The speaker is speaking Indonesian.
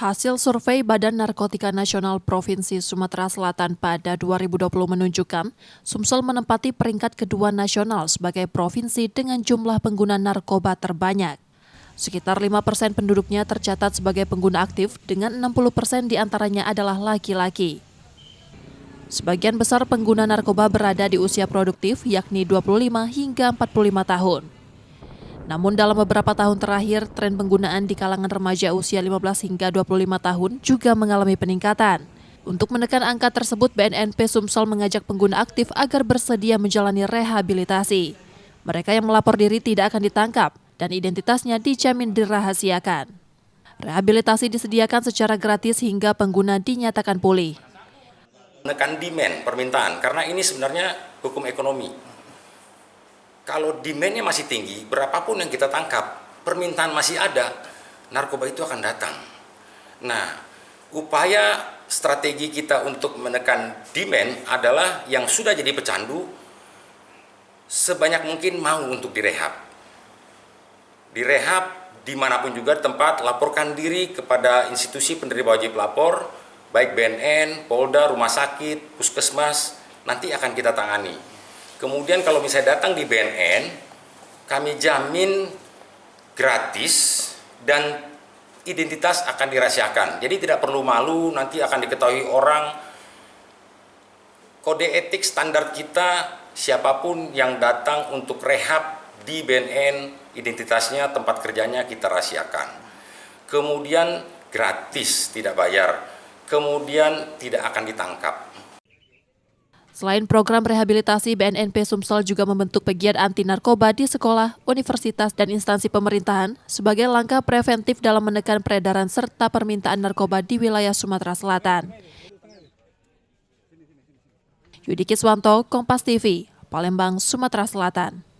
Hasil survei Badan Narkotika Nasional Provinsi Sumatera Selatan pada 2020 menunjukkan, Sumsel menempati peringkat kedua nasional sebagai provinsi dengan jumlah pengguna narkoba terbanyak. Sekitar 5% penduduknya tercatat sebagai pengguna aktif, dengan 60% diantaranya adalah laki-laki. Sebagian besar pengguna narkoba berada di usia produktif, yakni 25 hingga 45 tahun. Namun dalam beberapa tahun terakhir, tren penggunaan di kalangan remaja usia 15 hingga 25 tahun juga mengalami peningkatan. Untuk menekan angka tersebut, BNNP Sumsel mengajak pengguna aktif agar bersedia menjalani rehabilitasi. Mereka yang melapor diri tidak akan ditangkap dan identitasnya dijamin dirahasiakan. Rehabilitasi disediakan secara gratis hingga pengguna dinyatakan pulih. Menekan demand, permintaan, karena ini sebenarnya hukum ekonomi. Kalau demand-nya masih tinggi, berapapun yang kita tangkap, permintaan masih ada, narkoba itu akan datang. Nah, upaya strategi kita untuk menekan demand adalah yang sudah jadi pecandu, sebanyak mungkin mau untuk direhab. Direhab dimanapun juga tempat, laporkan diri kepada institusi penerima wajib lapor, baik BNN, Polda, rumah sakit, puskesmas, nanti akan kita tangani. Kemudian kalau misalnya datang di BNN, kami jamin gratis dan identitas akan dirahasiakan. Jadi tidak perlu malu, nanti akan diketahui orang. Kode etik standar kita, siapapun yang datang untuk rehab di BNN, identitasnya, tempat kerjanya kita rahasiakan. Kemudian gratis, tidak bayar. Kemudian tidak akan ditangkap. Selain program rehabilitasi, BNNP Sumsel juga membentuk pegiat anti narkoba di sekolah, universitas, dan instansi pemerintahan sebagai langkah preventif dalam menekan peredaran serta permintaan narkoba di wilayah Sumatera Selatan. Yudi Kiswanto, Kompas TV, Palembang, Sumatera Selatan.